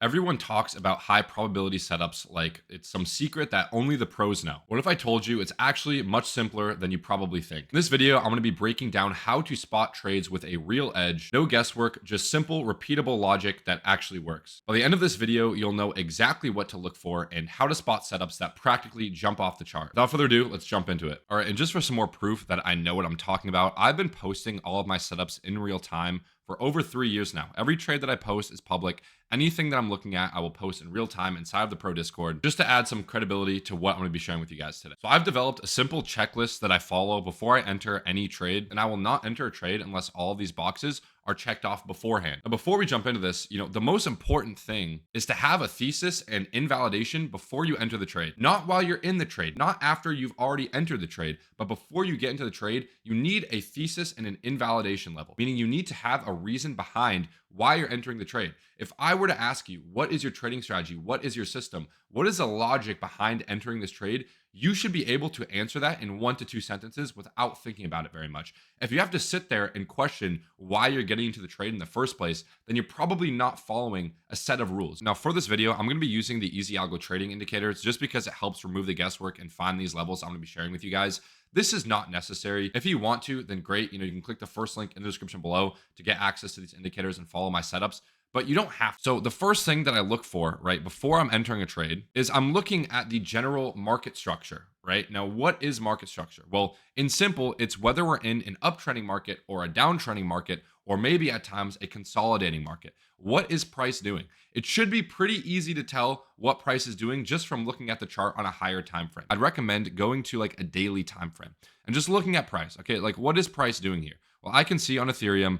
Everyone talks about high probability setups like it's some secret that only the pros know. What if I told you it's actually much simpler than you probably think? In this video, I'm going to be breaking down how to spot trades with a real edge, no guesswork, just simple, repeatable logic that actually works. By the end of this video, you'll know exactly what to look for and how to spot setups that practically jump off the chart. Without further ado, let's jump into it. All right, and just for some more proof that I know what I'm talking about, I've been posting all of my setups in real time for over 3 years now. Every trade that I post is public. Anything that I'm looking at, I will post in real time inside of the Pro Discord just to add some credibility to what I'm going to be sharing with you guys today. So I've developed a simple checklist that I follow before I enter any trade, and I will not enter a trade unless all of these boxes are checked off beforehand. Now, before we jump into this, the most important thing is to have a thesis and invalidation before you enter the trade. Not while you're in the trade, not after you've already entered the trade, but before you get into the trade, you need a thesis and an invalidation level, meaning you need to have a reason behind why you're entering the trade. If I were to ask you, what is your trading strategy? What is your system? What is the logic behind entering this trade? You should be able to answer that in 1 to 2 sentences without thinking about it very much. If you have to sit there and question why you're getting into the trade in the first place, then you're probably not following a set of rules. Now, for this video, I'm going to be using the EzAlgo trading indicators just because it helps remove the guesswork and find these levels I'm going to be sharing with you guys. This is not necessary. If you want to, then great. You can click the first link in the description below to get access to these indicators and follow my setups, but you don't have to. So the first thing that I look for, right, before I'm entering a trade is I'm looking at the general market structure, right? Now, what is market structure? Well, in simple, it's whether we're in an uptrending market or a downtrending market, or maybe at times a consolidating market. What is price doing? It should be pretty easy to tell what price is doing just from looking at the chart on a higher time frame. I'd recommend going to like a daily time frame and just looking at price. Okay, like what is price doing here? Well, I can see on Ethereum,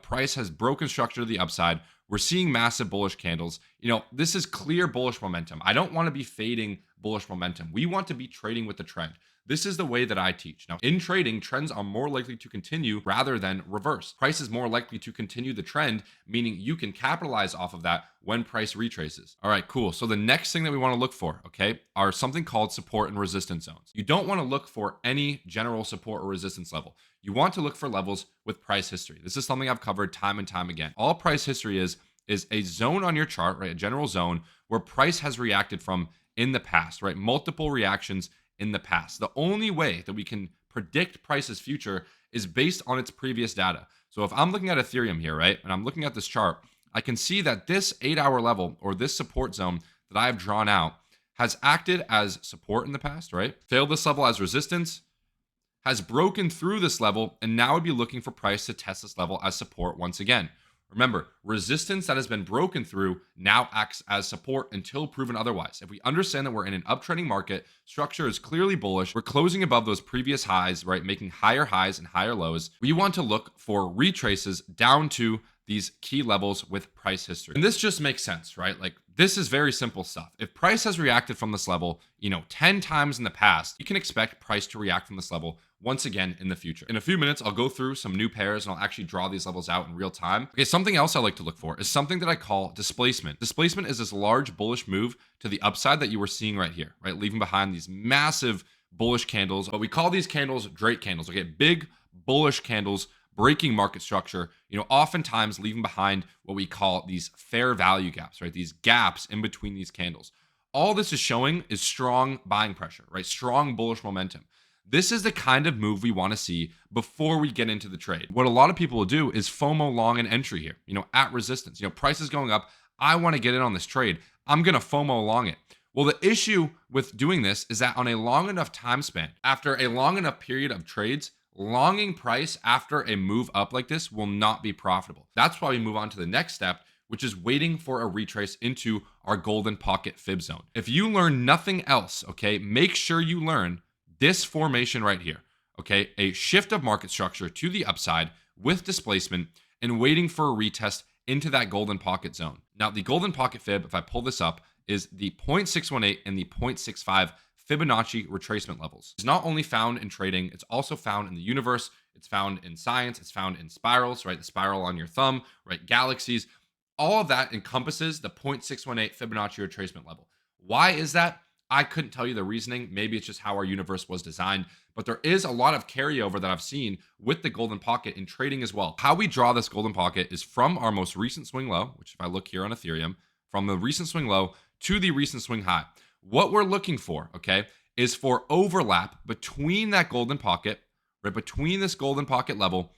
price has broken structure to the upside. We're seeing massive bullish candles. This is clear bullish momentum. I don't want to be fading bullish momentum. We want to be trading with the trend. This is the way that I teach. Now, in trading, trends are more likely to continue rather than reverse. Price is more likely to continue the trend, meaning you can capitalize off of that when price retraces. All right, cool. So the next thing that we want to look for, okay, are something called support and resistance zones. You don't want to look for any general support or resistance level. You want to look for levels with price history. This is something I've covered time and time again. All price history is a zone on your chart, right? A general zone where price has reacted from in the past, right? Multiple reactions in the past. The only way that we can predict price's future is based on its previous data. So if I'm looking at Ethereum here, right, and I'm looking at this chart, I can see that this 8-hour level or this support zone that I have drawn out has acted as support in the past, right? Failed this level as resistance, has broken through this level, and now would be looking for price to test this level as support once again. Remember, resistance that has been broken through now acts as support until proven otherwise. If we understand that we're in an uptrending market, structure is clearly bullish, we're closing above those previous highs, right, making higher highs and higher lows, we want to look for retraces down to these key levels with price history. And this just makes sense, right? Like this is very simple stuff. If price has reacted from this level, 10 times in the past, you can expect price to react from this level once again in the future. In a few minutes, I'll go through some new pairs and I'll actually draw these levels out in real time. Okay, something else I like to look for is something that I call displacement. Displacement is this large bullish move to the upside that you were seeing right here, right? Leaving behind these massive bullish candles, but we call these candles Drake candles, okay? Big bullish candles breaking market structure, oftentimes leaving behind what we call these fair value gaps, right? These gaps in between these candles. All this is showing is strong buying pressure, right? Strong bullish momentum. This is the kind of move we want to see before we get into the trade. What a lot of people will do is FOMO long an entry here, at resistance. Price is going up. I want to get in on this trade. I'm going to FOMO long it. Well, the issue with doing this is that on a long enough time span, after a long enough period of trades, longing price after a move up like this will not be profitable. That's why we move on to the next step, which is waiting for a retrace into our golden pocket fib zone. If you learn nothing else, okay, make sure you learn this formation right here, okay? A shift of market structure to the upside with displacement and waiting for a retest into that golden pocket zone. Now, the golden pocket fib, if I pull this up, is the 0.618 and the 0.65 Fibonacci retracement levels. It's not only found in trading, it's also found in the universe, it's found in science, it's found in spirals, right? The spiral on your thumb, right? Galaxies. All of that encompasses the 0.618 Fibonacci retracement level. Why is that? I couldn't tell you the reasoning. Maybe it's just how our universe was designed, but there is a lot of carryover that I've seen with the golden pocket in trading as well. How we draw this golden pocket is from our most recent swing low, which if I look here on Ethereum, from the recent swing low to the recent swing high. What we're looking for, okay, is for overlap between that golden pocket, right, between this golden pocket level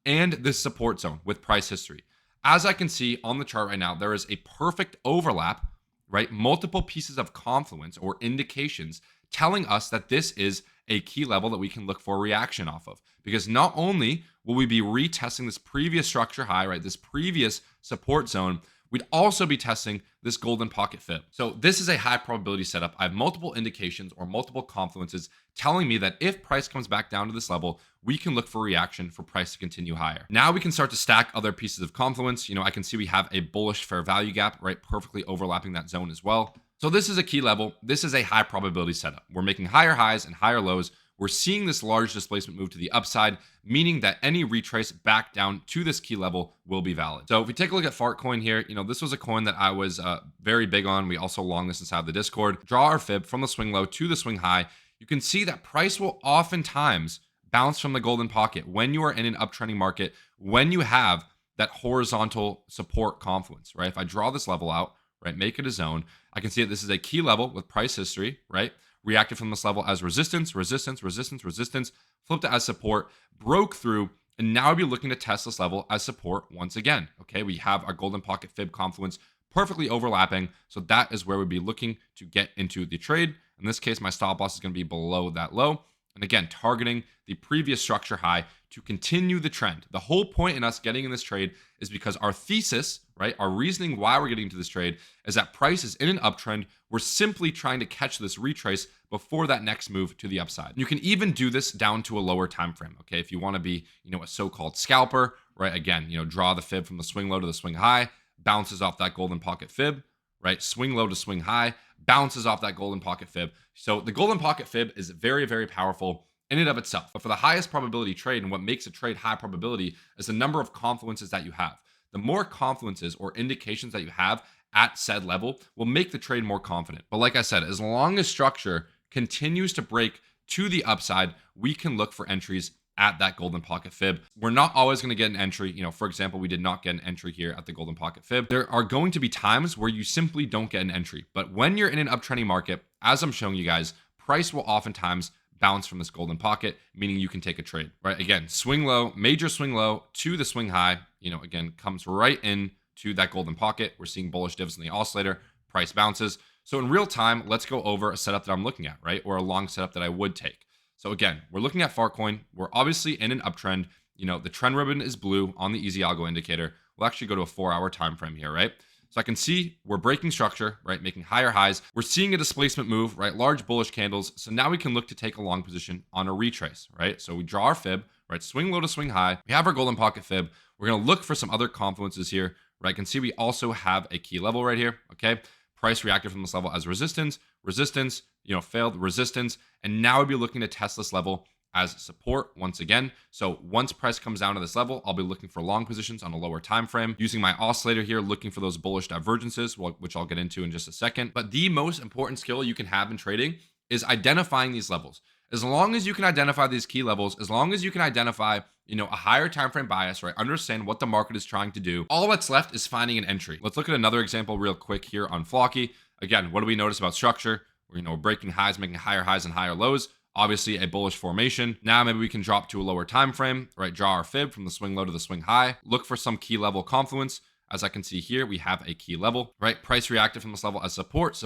and this support zone with price history. As I can see on the chart right now, there is a perfect overlap, right? Multiple pieces of confluence or indications telling us that this is a key level that we can look for reaction off of. Because not only will we be retesting this previous structure high, right, this previous support zone, we'd also be testing this golden pocket fib. So this is a high probability setup. I have multiple indications or multiple confluences telling me that if price comes back down to this level, we can look for reaction for price to continue higher. Now we can start to stack other pieces of confluence. I can see we have a bullish fair value gap, right, perfectly overlapping that zone as well. So this is a key level. This is a high probability setup. We're making higher highs and higher lows. We're seeing this large displacement move to the upside, meaning that any retrace back down to this key level will be valid. So if we take a look at Fartcoin here, this was a coin that I was very big on. We also long this inside the Discord. Draw our fib from the swing low to the swing high. You can see that price will oftentimes bounce from the golden pocket when you are in an uptrending market, when you have that horizontal support confluence, right? If I draw this level out, right, make it a zone, I can see that this is a key level with price history, right? Reacted from this level as resistance, resistance, resistance, resistance, flipped it as support, broke through, and now I'll be looking to test this level as support once again. Okay, we have our golden pocket fib confluence perfectly overlapping, so that is where we'd be looking to get into the trade. In this case, my stop loss is going to be below that low. And again, targeting the previous structure high to continue the trend. The whole point in us getting in this trade is because our thesis, right, our reasoning why we're getting into this trade is that price is in an uptrend. We're simply trying to catch this retrace before that next move to the upside. You can even do this down to a lower time frame, okay? If you want to be, a so-called scalper, right? Again, draw the fib from the swing low to the swing high, bounces off that golden pocket fib, right? Swing low to swing high, bounces off that golden pocket fib. So the golden pocket fib is very, very powerful in and of itself. But for the highest probability trade, and what makes a trade high probability is the number of confluences that you have. The more confluences or indications that you have at said level will make the trade more confident. But like I said, as long as structure continues to break to the upside, we can look for entries at that golden pocket fib. We're not always going to get an entry. For example, we did not get an entry here at the golden pocket fib. There are going to be times where you simply don't get an entry. But when you're in an uptrending market, as I'm showing you guys, price will oftentimes bounce from this golden pocket, meaning you can take a trade, right? Again, swing low, major swing low to the swing high, again, comes right in to that golden pocket. We're seeing bullish divs in the oscillator, price bounces. So in real time, let's go over a setup that I'm looking at, right? Or a long setup that I would take. So again, we're looking at Fartcoin. We're obviously in an uptrend. The trend ribbon is blue on the EzAlgo indicator. We'll actually go to a 4-hour time frame here, right? So I can see we're breaking structure, right? Making higher highs. We're seeing a displacement move, right? Large bullish candles. So now we can look to take a long position on a retrace, right? So we draw our fib, right? Swing low to swing high. We have our golden pocket fib. We're going to look for some other confluences here, right? I can see we also have a key level right here, okay? Price reacted from this level as resistance, resistance, failed resistance. And now we'll be looking to test this level as support once again. So once price comes down to this level, I'll be looking for long positions on a lower time frame, using my oscillator here, looking for those bullish divergences, which I'll get into in just a second. But the most important skill you can have in trading is identifying these levels. As long as you can identify these key levels, as long as you can identify, a higher time frame bias, right? Understand what the market is trying to do. All that's left is finding an entry. Let's look at another example real quick here on Flocky. Again, what do we notice about structure? We're, breaking highs, making higher highs and higher lows. Obviously a bullish formation. Now maybe we can drop to a lower time frame, right? Draw our fib from the swing low to the swing high. Look for some key level confluence. As I can see here, we have a key level, right? Price reacted from this level as support,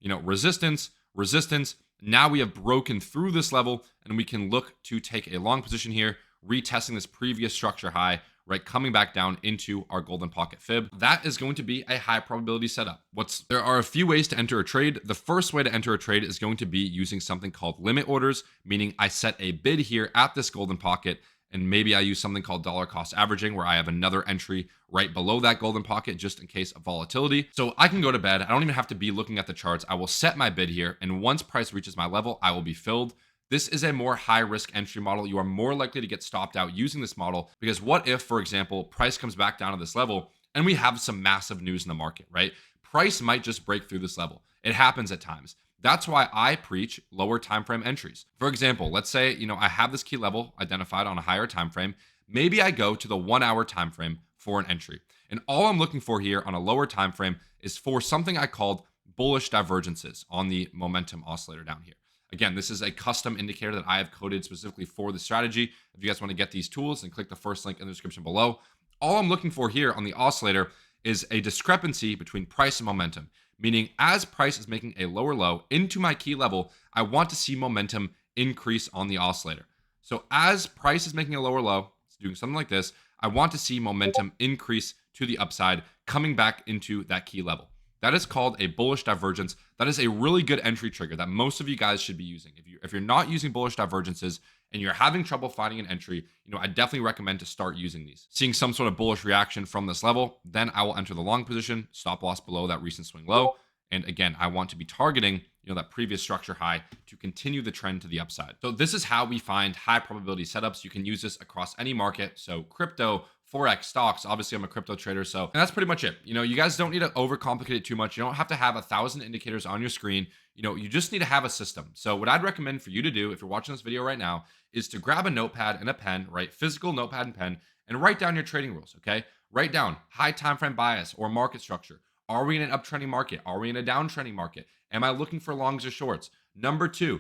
resistance, resistance. Now we have broken through this level and we can look to take a long position here, retesting this previous structure high, right? Coming back down into our golden pocket fib. That is going to be a high probability setup. There are a few ways to enter a trade. The first way to enter a trade is going to be using something called limit orders, meaning I set a bid here at this golden pocket, and maybe I use something called dollar cost averaging, where I have another entry right below that golden pocket just in case of volatility. So I can go to bed. I don't even have to be looking at the charts. I will set my bid here, and once price reaches my level, I will be filled. This is a more high risk entry model. You are more likely to get stopped out using this model because what if, for example, price comes back down to this level and we have some massive news in the market, right? Price might just break through this level. It happens at times. That's why I preach lower time frame entries. For example, let's say, I have this key level identified on a higher time frame. Maybe I go to the 1 hour time frame for an entry. And all I'm looking for here on a lower time frame is for something I called bullish divergences on the momentum oscillator down here. Again, this is a custom indicator that I have coded specifically for the strategy. If you guys want to get these tools, then click the first link in the description below. All I'm looking for here on the oscillator is a discrepancy between price and momentum, meaning as price is making a lower low into my key level, I want to see momentum increase on the oscillator. So as price is making a lower low, it's doing something like this, I want to see momentum increase to the upside, coming back into that key level. That is called a bullish divergence. That is a really good entry trigger that most of you guys should be using. If you're not using bullish divergences and you're having trouble finding an entry, I definitely recommend to start using these. Seeing some sort of bullish reaction from this level, then I will enter the long position, stop loss below that recent swing low. And again, I want to be targeting, that previous structure high to continue the trend to the upside. So this is how we find high probability setups. You can use this across any market. So crypto, Forex, stocks. Obviously, I'm a crypto trader. So, and that's pretty much it. You guys don't need to overcomplicate it too much. You don't have to have 1,000 indicators on your screen. You just need to have a system. So what I'd recommend for you to do, if you're watching this video right now, is to grab a notepad and a pen, right? Physical notepad and pen, and write down your trading rules, okay? Write down high time frame bias or market structure. Are we in an uptrending market? Are we in a downtrending market? Am I looking for longs or shorts? Number 2,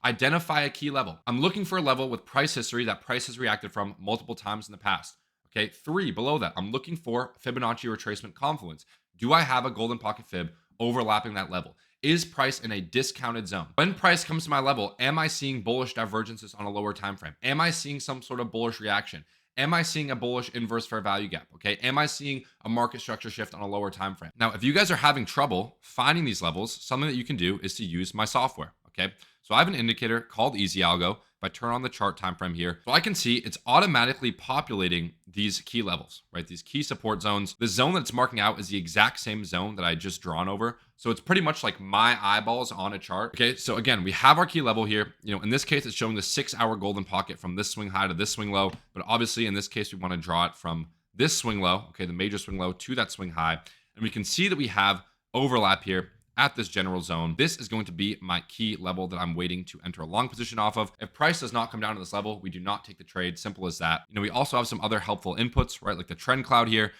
identify a key level. I'm looking for a level with price history that price has reacted from multiple times in the past. Okay, 3, below that, I'm looking for Fibonacci retracement confluence. Do I have a golden pocket fib overlapping that level? Is price in a discounted zone? When price comes to my level, am I seeing bullish divergences on a lower time frame? Am I seeing some sort of bullish reaction? Am I seeing a bullish inverse fair value gap? Okay. Am I seeing a market structure shift on a lower time frame? Now, if you guys are having trouble finding these levels, something that you can do is to use my software. Okay. So I have an indicator called EzAlgo. If I turn on the chart time frame here, so I can see it's automatically populating these key levels, right? These key support zones. The zone that it's marking out is the exact same zone that I just drawn over. So it's pretty much like my eyeballs on a chart. Okay. So again, we have our key level here. In this case, it's showing the 6-hour golden pocket from this swing high to this swing low. But obviously in this case, we want to draw it from this swing low, okay, the major swing low to that swing high. And we can see that we have overlap here at this general zone. This is going to be my key level that I'm waiting to enter a long position off of. If price does not come down to this level, we do not take the trade. Simple as that. We also have some other helpful inputs, right? Like the trend cloud here.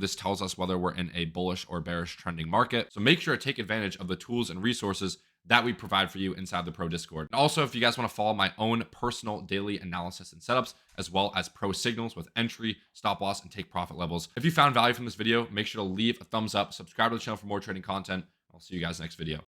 This tells us whether we're in a bullish or bearish trending market. So make sure to take advantage of the tools and resources that we provide for you inside the Pro Discord. And also, if you guys want to follow my own personal daily analysis and setups, as well as pro signals with entry, stop loss, and take profit levels. If you found value from this video, make sure to leave a thumbs up, subscribe to the channel for more trading content. I'll see you guys next video.